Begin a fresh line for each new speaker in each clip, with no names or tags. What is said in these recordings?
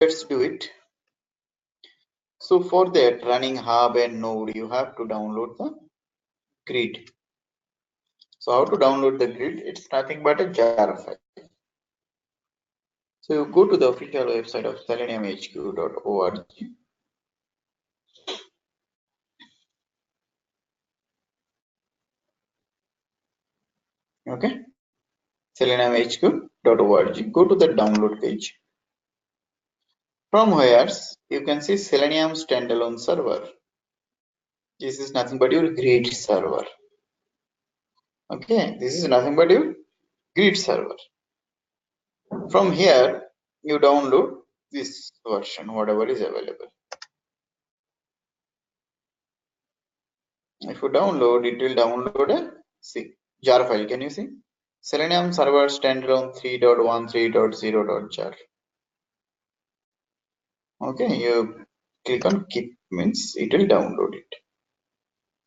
let's do it. So for that, running hub and node, you have to download the grid. So how to download the grid? It's nothing but a jar file. So you go to the official website of seleniumhq.org. Okay, seleniumhq.org. Go to the download page. From here, you can see Selenium standalone server. This is nothing but your grid server. Okay, this is nothing but your grid server. From here, you download this version, whatever is available. If you download, it will download a jar file. Can you see? Selenium server standalone 3.13.0.jar. Okay, you click on keep, means it will download it.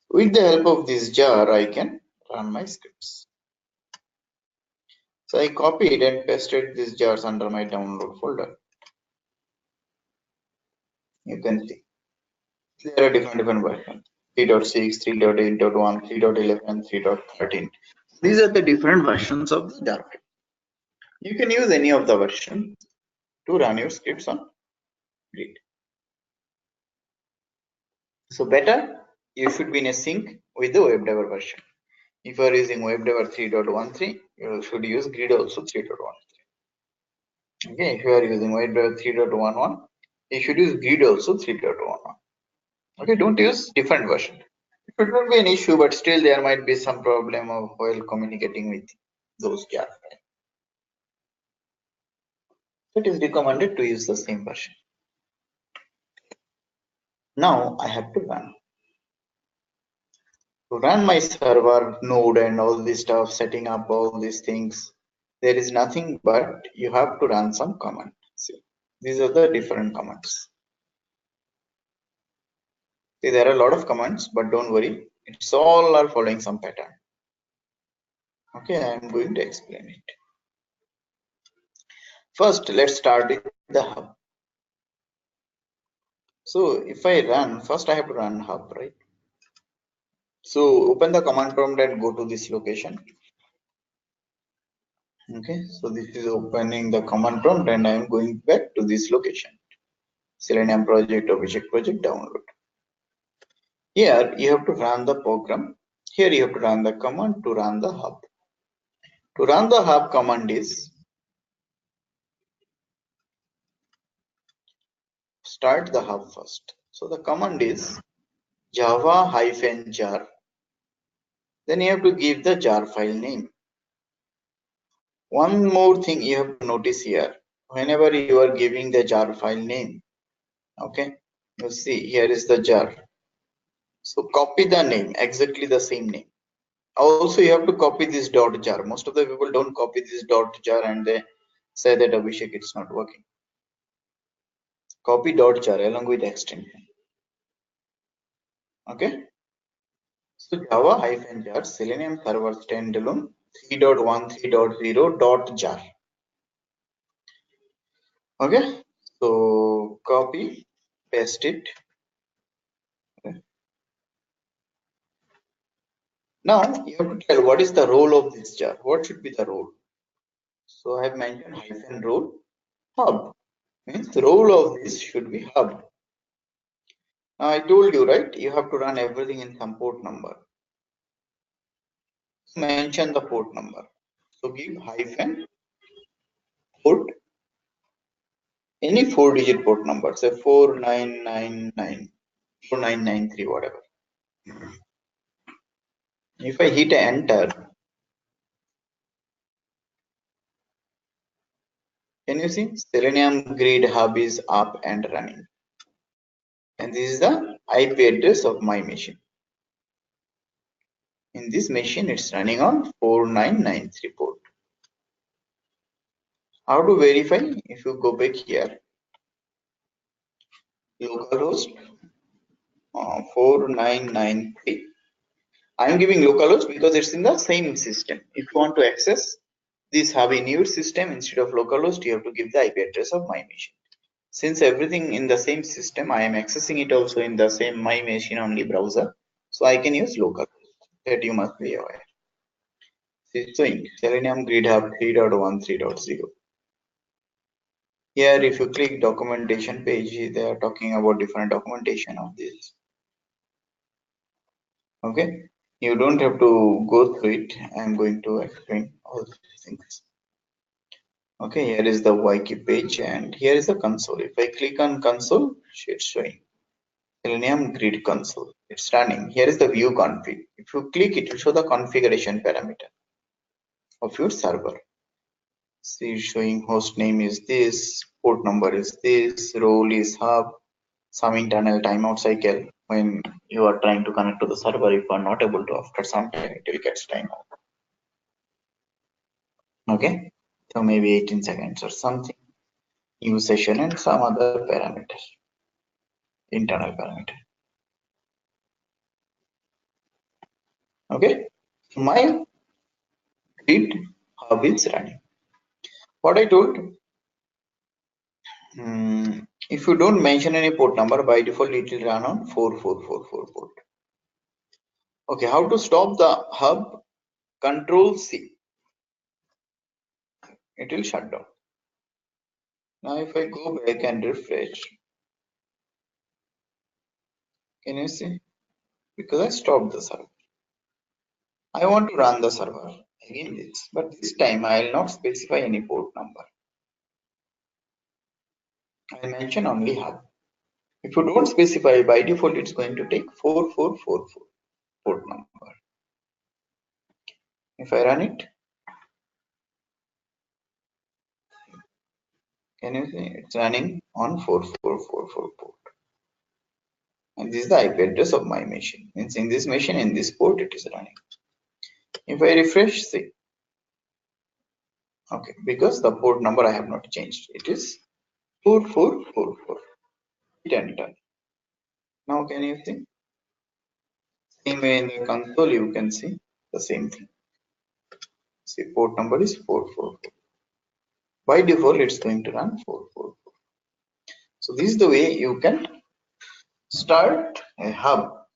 With the help of this jar, I can run my scripts. So I copied and pasted these jars under my download folder. You can see there are different versions: 3.6, 3.8.1, 3.11, 3.13. These are the different versions of the jar. You can use any of the versions to run your scripts on grid. So better, you should be in a sync with the WebDriver version. If you are using WebDriver 3.13, you should use grid also 3.13. Okay, if you are using WebDriver 3.11, you should use grid also 3.11. Okay, don't use different version. It should not be an issue, but still there might be some problem of while communicating with those jar files. It is recommended to use the same version. Now I have to run. To run my server node and all this stuff, setting up all these things, there is nothing but you have to run some command. See, these are the different commands. See, there are a lot of commands, but don't worry, it's all are following some pattern. Okay, I am going to explain it. First, let's start with the hub. So if I run, first I have to run hub, right? So open the command prompt and go to this location. Okay, so this is opening the command prompt and I am going back to this location. Selenium project, object project, download. Here you have to run the program. Here you have to run the command to run the hub. To run the hub command is start the hub first. So the command is java-jar. Then you have to give the jar file name. One more thing you have to notice here. Whenever you are giving the jar file name, okay, you see here is the jar. So copy the name, exactly the same name. Also you have to copy this .jar. Most of the people don't copy this .jar and they say that Abhishek it's not working. Copy .jar along with extension. Okay. So java-jar selenium server standalone 3.13.0.jar. Okay. So copy, paste it. Okay. Now you have to tell what is the role of this jar. What should be the role? So I have mentioned -role hub. Means the role of this should be hub. Now I told you, right? You have to run everything in some port number. Mention the port number. So give -port, any 4-digit port number, say 4999, 4993, whatever. If I hit enter, can you see Selenium grid hub is up and running? And this is the IP address of my machine. In this machine, it's running on 4993 port. How to verify? If you go back here, localhost 4993. I am giving localhost because it's in the same system. If you want to access this hub in your system instead of localhost, you have to give the IP address of my machine. Since everything in the same system, I am accessing it also in the same my machine only browser. So I can use local. That you must be aware. Showing Selenium Grid Hub 3.1, 3.0. Here, if you click documentation page, they are talking about different documentation of this. Okay, you don't have to go through it. I'm going to explain all these things. Okay, here is the wiki page, and here is the console. If I click on console, it's showing Selenium Grid console. It's running. Here is the view config. If you click, it will show the configuration parameter of your server. See, showing host name is this, port number is this, role is hub, some internal timeout cycle. When you are trying to connect to the server, if you are not able to, after some time, it will get timeout. Okay, so maybe 18 seconds or something. Use session and some other parameters, internal parameter. Okay, my grid hub is running. What I told, if you don't mention any port number, by default it will run on 4444 port. Okay, how to stop the hub? Control C. It will shut down. Now if I go back and refresh, can you see? Because I stopped the server. I want to run the server again this, but this time I will not specify any port number. I mention only hub. If you don't specify, by default it's going to take 4444 port number. If I run it, can you see? It's running on 4444 port. And this is the IP address of my machine. Means in this machine, in this port, it is running. If I refresh, see, okay, because the port number I have not changed. It is 4444. Hit enter. Now can you see? Same way in the console, you can see the same thing. See, port number is 444. By default, it's going to run 444. So this is the way you can start a hub.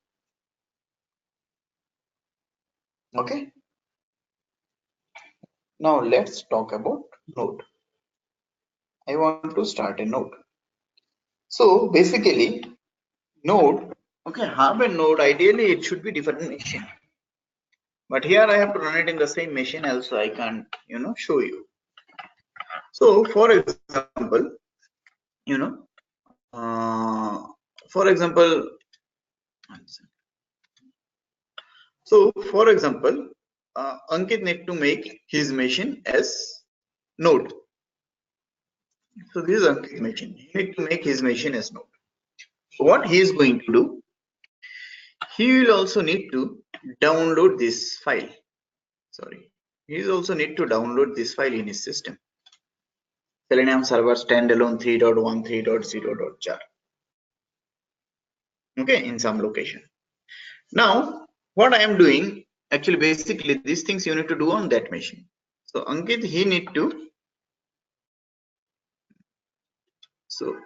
Okay. Now let's talk about node. I want to start a node. So basically, node, okay, hub and node, ideally it should be different machine. But here I have to run it in the same machine, else I can't, show you. So for example, for example, Ankit need to make his machine as node. So this is Ankit's machine. He need to make his machine as node. So what he is going to do, he will also need to download this file. Sorry, he is also need to download this file in his system. Selenium server standalone 3.1 3.0.jar. Okay, in some location. Now what I am doing, actually basically these things you need to do on that machine. So Ankit, he need to, so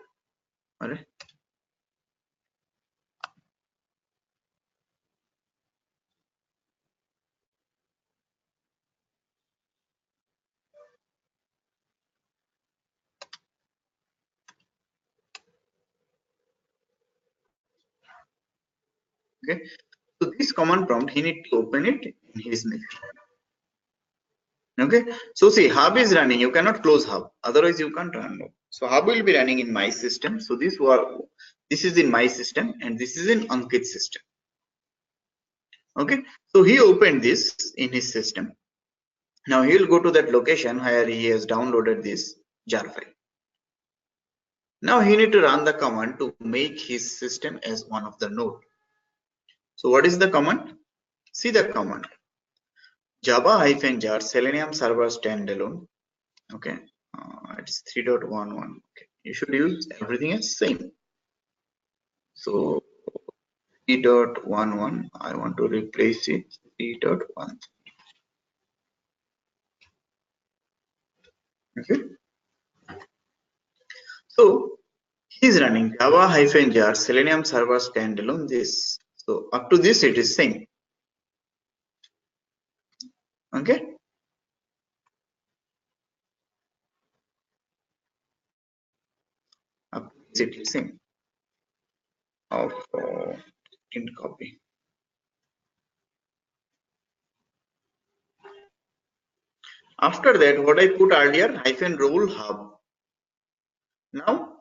okay, so this command prompt he need to open it in his machine. Okay, so see, hub is running, you cannot close hub, otherwise you can't run node. So hub will be running in my system. So this is in my system and this is in Ankit's system. Okay, so he opened this in his system. Now he will go to that location where he has downloaded this jar file. Now he need to run the command to make his system as one of the node. So what is the command? See the command, java-jar selenium server standalone. Okay, it's 3.11. Okay, you should use everything as same. So 3.11, I want to replace it 3.1. Okay, so is running Java-jar Selenium server standalone this. So up to this it is same. Okay. Up to this it is same. Of didn't copy. After that, what I put earlier -role hub. Now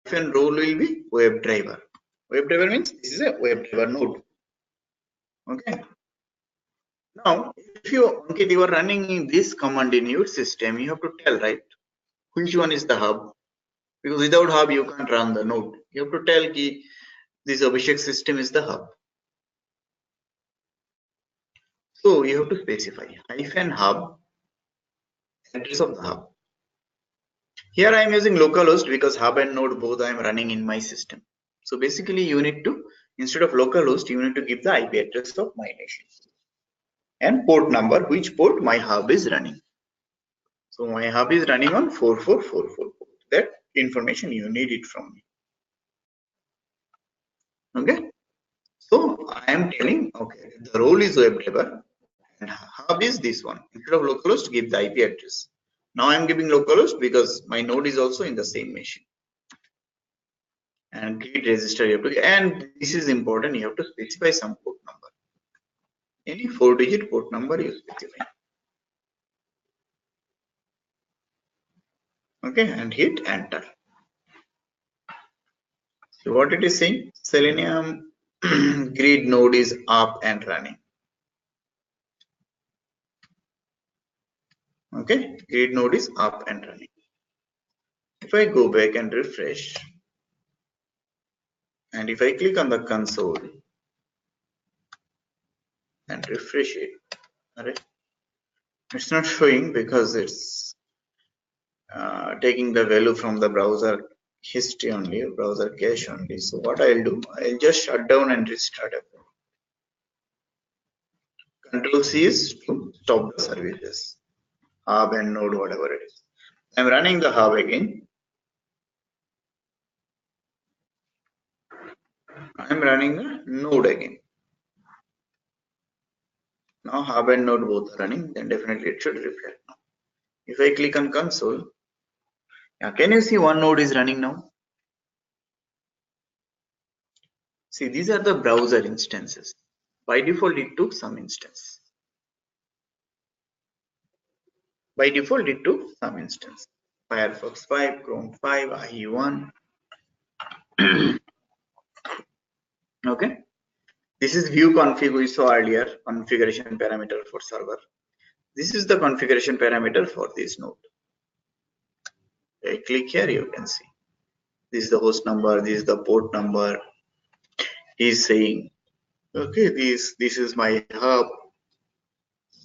-role will be WebDriver. WebDriver means this is a WebDriver node. Okay. Now, if you are running in this command in your system, you have to tell, right, which one is the hub, because without hub you can't run the node. You have to tell ki this Abhishek system is the hub. So you have to specify -hub address of the hub. Here I am using localhost because hub and node both I am running in my system. So basically you need to, instead of localhost, you need to give the IP address of my nation and port number, which port my hub is running. So my hub is running on 4444 port. That information you need it from me. Okay. So I am telling, okay, the role is WebDriver and hub is this one. Instead of localhost, give the IP address. Now I am giving localhost because my node is also in the same machine. And create register you have to, and this is important, you have to specify some port number. Any 4-digit port number you specify. Okay, and hit enter. So what it is saying, Selenium grid node is up and running. Okay, grid node is up and running. If I go back and refresh, and if I click on the console and refresh it, alright, it's not showing because it's taking the value from the browser history only, browser cache only. So what I'll do, I'll just shut down and restart it. Control C is to stop the services, hub and node, whatever it is. I'm running the hub again. I'm running the node again. Now hub and node both are running, then definitely it should reflect now. If I click on console, yeah, can you see one node is running now? See, these are the browser instances. By default, it took some instance. By default, it took some instance. Firefox 5, Chrome 5, IE1. Okay. This is view config we saw earlier, configuration parameter for server. This is the configuration parameter for this node. I click here, you can see. This is the host number, this is the port number. He's saying, okay, this is my hub.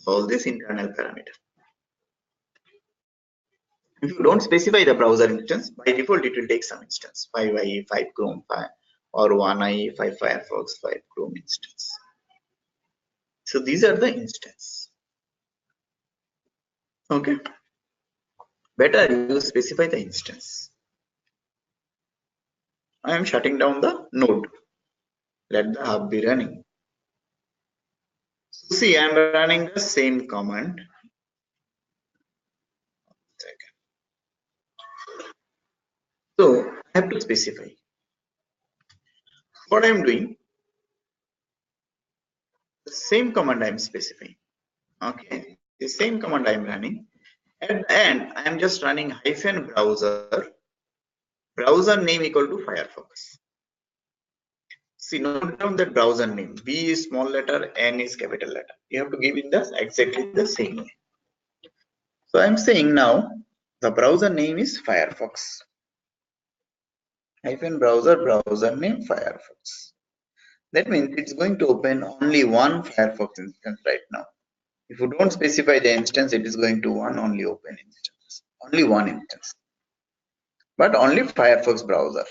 All this internal parameter. If you don't specify the browser instance, by default it will take some instance, 5IE, 5 Chrome, 5 or 1IE, 5 Firefox, 5 Chrome instance. So these are the instance. Okay. Better you specify the instance. I am shutting down the node. Let the hub be running. So see, I am running the same command. So I have to specify. What I am doing, the same command I am specifying. Okay, the same command I am running. At the end, I am just running browser name equal to Firefox. See, note down that browser name. B is small letter, N is capital letter. You have to give in the exactly the same way. So I'm saying now the browser name is Firefox. Browser name Firefox. That means it's going to open only one Firefox instance right now. If you don't specify the instance, it is going to only open instance. Only one instance. But only Firefox browser.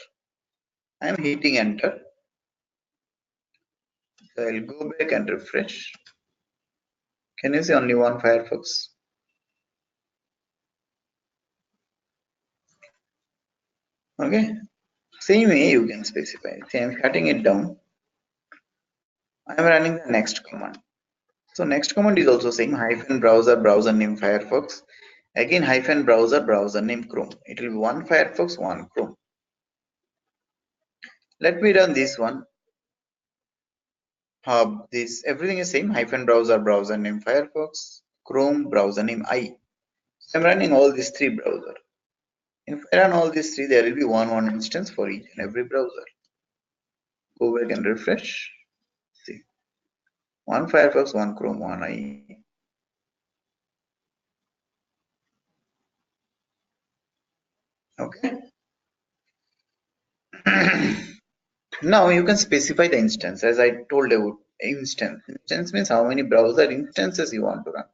I'm hitting enter. So I'll go back and refresh. Can you see only one Firefox? Okay. Same way you can specify. See, I'm shutting it down. I'm running the next command. So next command is also same, -browser name Firefox. Again -browser name Chrome. It will be one Firefox, one Chrome. Let me run this one. This everything is same, -browser name Firefox, Chrome browser name I. So I'm running all these three browser. If I run all these three, there will be one instance for each and every browser. Go back and refresh. See, one Firefox, one Chrome, one I. Okay. Now you can specify the instance. As I told you, instance. Instance means how many browser instances you want to run.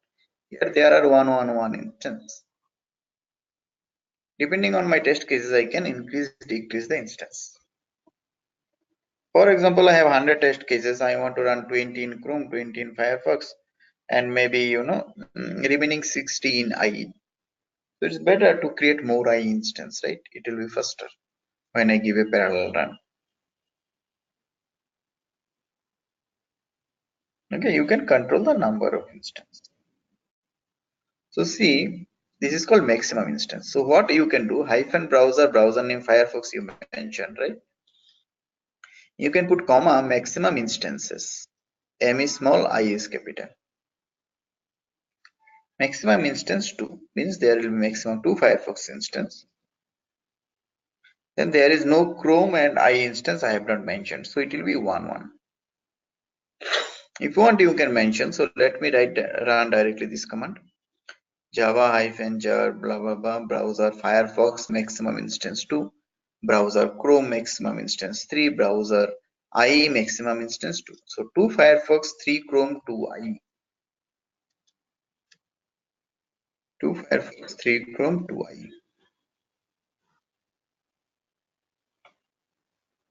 Here there are one instance. Depending on my test cases, I can increase, decrease the instance. For example, I have 100 test cases. I want to run 20 in Chrome, 20 in Firefox, and maybe remaining 60 in IE. So it's better to create more IE instance, right? It will be faster when I give a parallel run. Okay, you can control the number of instances. So see, this is called maximum instance. So what you can do, -browser name Firefox you mentioned, right? You can put comma maximum instances. M is small, I is capital. Maximum instance 2 means there will be maximum 2 Firefox instance. Then there is no Chrome and I instance I have not mentioned. So it will be 1. If you want, you can mention. So let me run directly this command. Java-jar blah blah blah browser Firefox maximum instance 2, browser Chrome maximum instance 3, browser IE maximum instance 2. So 2 Firefox, 3 Chrome, 2 IE. 2 Firefox, 3 Chrome, 2 IE.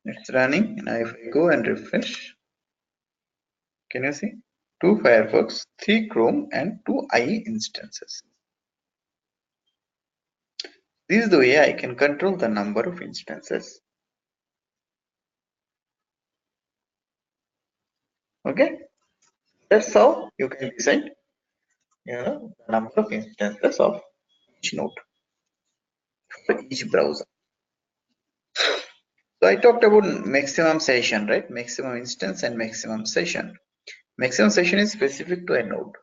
It's running. Now if I go and refresh, can you see? 2 Firefox, 3 Chrome and 2 IE instances. This is the way I can control the number of instances. Okay, that's how you can decide the number of instances of each node for each browser. So I talked about maximum session, right? Maximum instance and maximum session. Maximum session is specific to a node.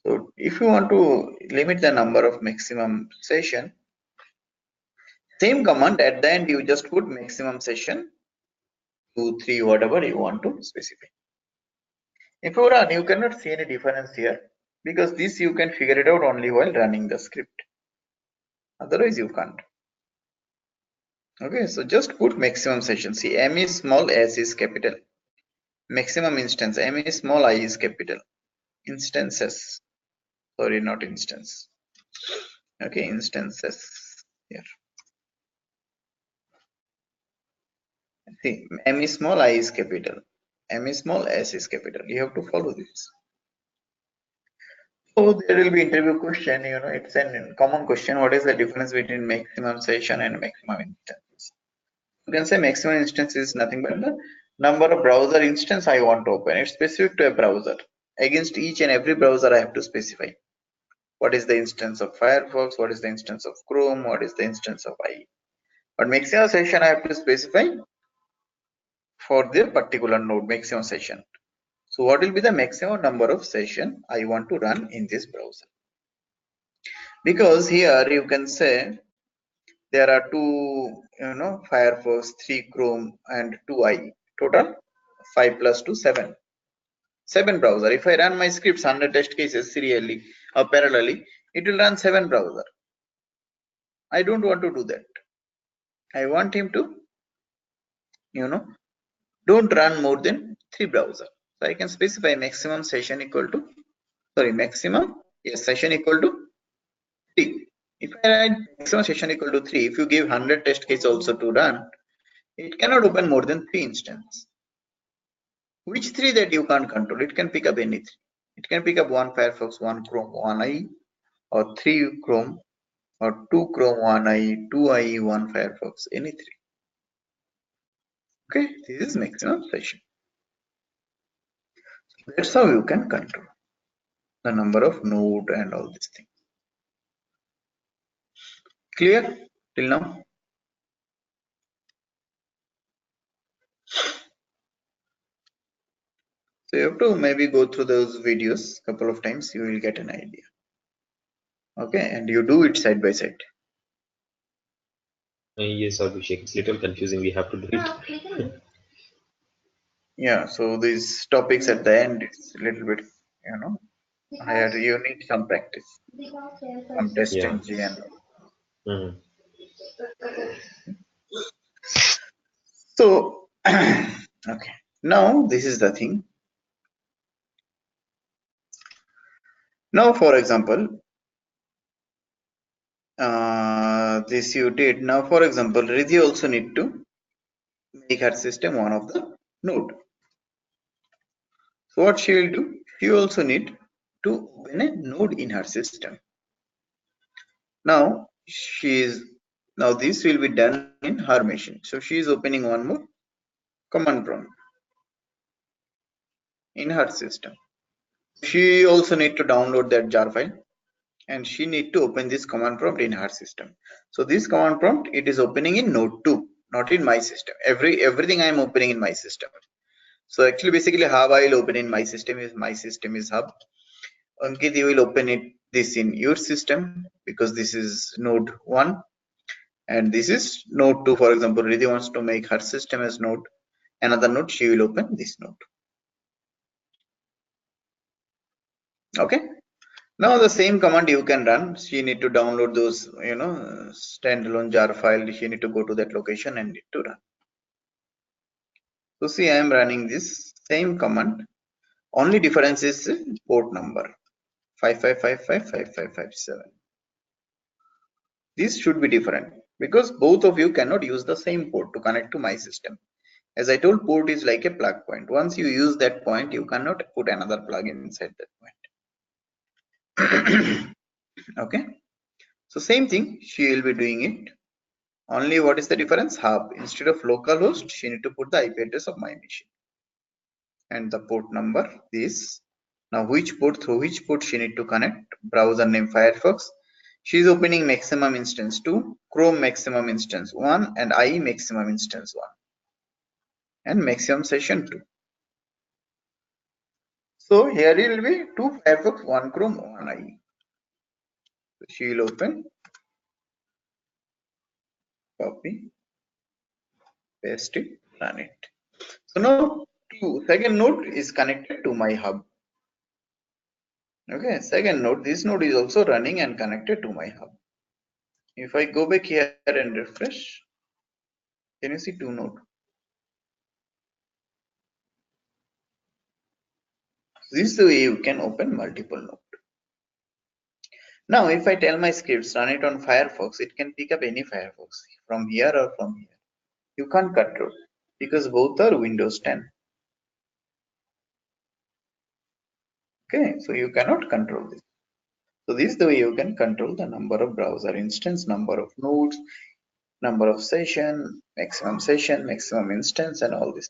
So if you want to limit the number of maximum session, same command at the end you just put maximum session 2, 3, whatever you want to specify. If you run, you cannot see any difference here because this you can figure it out only while running the script. Otherwise you can't. Okay, so just put maximum session. See, M is small, S is capital. Maximum instance, M is small, I is capital. Instances, sorry, not instance. Okay, instances here. See, M is small, I is capital. M is small, S is capital. You have to follow this. So there will be interview question, it's a common question. What is the difference between maximum session and maximum instance? You can say maximum instance is nothing but the number of browser instance I want to open. It's specific to a browser. Against each and every browser I have to specify. What is the instance of Firefox? What is the instance of Chrome? What is the instance of IE? But maximum session I have to specify for the particular node maximum session. So what will be the maximum number of session I want to run in this browser? Because here you can say there are 2 Firefox, 3 Chrome and 2 IE. Total 5 plus 2 7. 7 browser. If I run my scripts 100 test cases serially or parallelly, it will run 7 browser. I don't want to do that. I want him to don't run more than 3 browser. So I can specify maximum session equal to session equal to 3. If I write maximum session equal to 3, if you give 100 test case also to run, it cannot open more than 3 instances. Which 3 that you can't control? It can pick up any 3. It can pick up 1 Firefox, 1 Chrome, 1 IE, or 3 Chrome, or 2 Chrome 1 IE, 2 IE, 1 Firefox, any three. Okay, this is maximum session. That's how you can control the number of node and all these things. Clear till now? So you have to maybe go through those videos couple of times, you will get an idea. Okay, and you do it side by side.
Yes, Abhishek, it's little confusing. We have to do it.
Yeah, so these topics at the end, it's a little bit, you know, higher. You need some practice, some test
Yeah.
ng and all.
Mhm.
So, okay, now this is the thing. Now, for example, this you did. Now, for example, Riddhi also need to make her system one of the node. So what she will do? She also need to open a node in her system. Now this will be done in her machine. So she is opening one more command prompt in her system. She also need to download that jar file and she need to open this command prompt in her system. So this command prompt, it is opening in node 2, not in my system. Everything I am opening in my system. So actually basically how I will open in my system is hub. Ankit, you will open this in your system because this is node 1 and this is node 2. For example, Riddhi wants to make her system as node, another node, she will open this node. Okay, now the same command you can run. She need to download those, standalone jar file. She need to go to that location and need to run. So see, I am running this same command. Only difference is port number 55555557. This should be different because both of you cannot use the same port to connect to my system. As I told, port is like a plug point. Once you use that point, you cannot put another plug inside that point. Okay, so same thing, she will be doing it. Only what is the difference? Hub. Instead of localhost, she need to put the IP address of my machine and the port number this. Now which port, through which port she need to connect? Browser name Firefox. She is opening maximum instance 2, Chrome maximum instance 1 and IE maximum instance 1 and maximum session 2. So here it will be 2 Firefox, 1 Chrome, 1 IE. So she will open, copy, paste it, run it. So now second node is connected to my hub. Okay, second node, this node is also running and connected to my hub. If I go back here and refresh, can you see two nodes? This is the way you can open multiple nodes. Now, if I tell my scripts run it on Firefox, it can pick up any Firefox from here or from here. You can't control because both are Windows 10. Okay, so you cannot control this. So this is the way you can control the number of browser instance, number of nodes, number of session, maximum instance, and all this.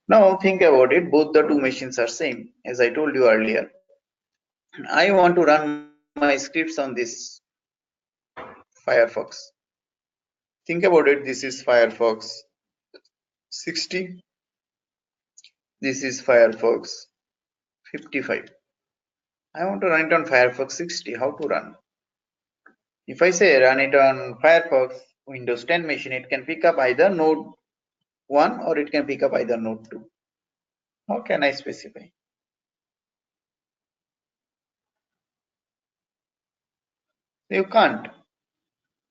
Now think about it, both the two machines are same. As I told you earlier, I want to run my scripts on this Firefox. Think about it, this is Firefox 60, this is Firefox 55. I want to run it on Firefox 60. How to run? If I say run it on Firefox Windows 10 machine, it can pick up either node 1 or it can pick up either node 2. How can I specify? You can't.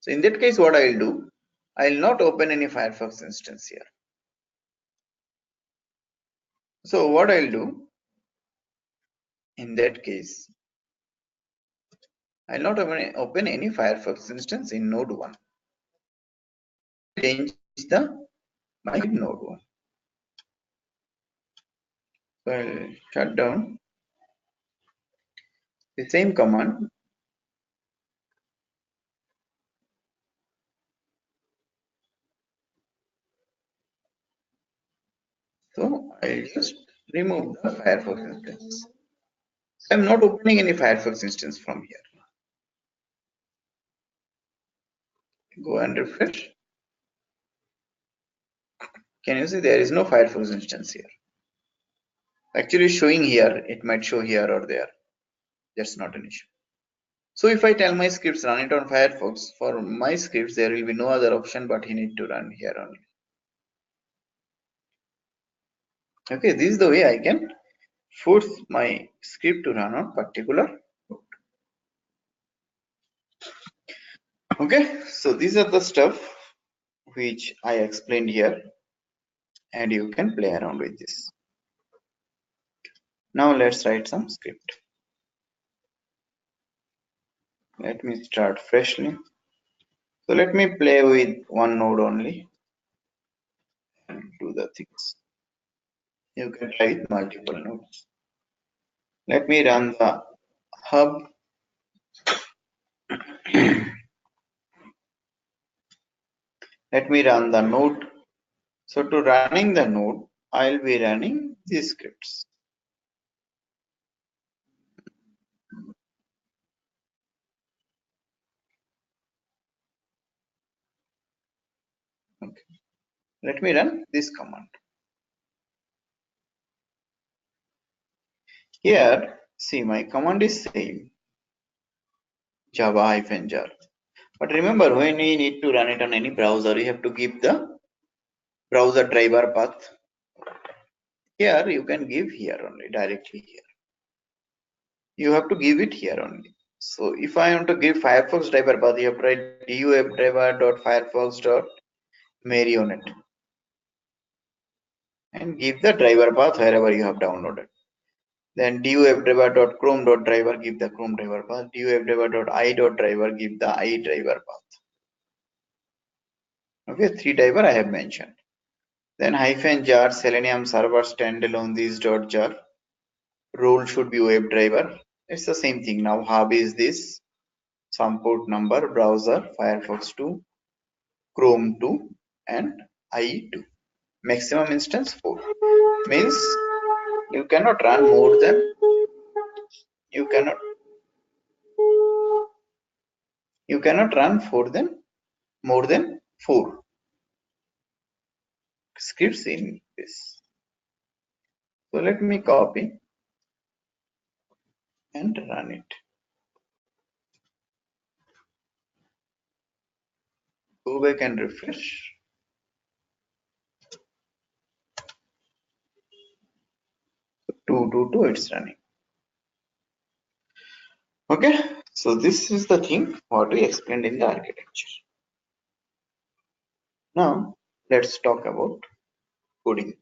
So in that case, what I will do, I will not open any Firefox instance here. So what I will do in that case, I will not open any Firefox instance in node 1. Change the my node 1. So I will shut down the same command. So I'll just remove the Firefox instance. I'm not opening any Firefox instance from here. Go and refresh. Can you see there is no Firefox instance here? Actually showing here, it might show here or there. That's not an issue. So if I tell my scripts run it on Firefox, for my scripts there will be no other option but he need to run here only. Okay, this is the way I can force my script to run on particular node. Okay, so these are the stuff which I explained here and you can play around with this. Now let's write some script. Let me start freshly. So let me play with one node only and do the things. You can try with multiple nodes. Let me run the hub. Let me run the node. So to running the node, I'll be running these scripts. Okay. Let me run this command. Here, see my command is same java-jar. But remember, when we need to run it on any browser, you have to give the browser driver path. Here you can give here only, directly here. You have to give it here only. So if I want to give Firefox driver path, you have to write du-webdriver.firefox.marionette and give the driver path wherever you have downloaded. Then du-webdriver.chrome.driver, give the Chrome driver path. du-webdriver.i.driver, give the i driver path. Okay, 3 driver I have mentioned. Then -jar selenium server standalone this.jar. Role should be WebDriver. It's the same thing. Now hub is this, some port number, browser, Firefox 2, Chrome 2, and IE 2. Maximum instance 4. Means you cannot run more than you cannot run more than 4 scripts in this. So let me copy and run it. Go back and refresh. 222 it's running. Okay, so this is the thing what we explained in the architecture. Now let's talk about coding.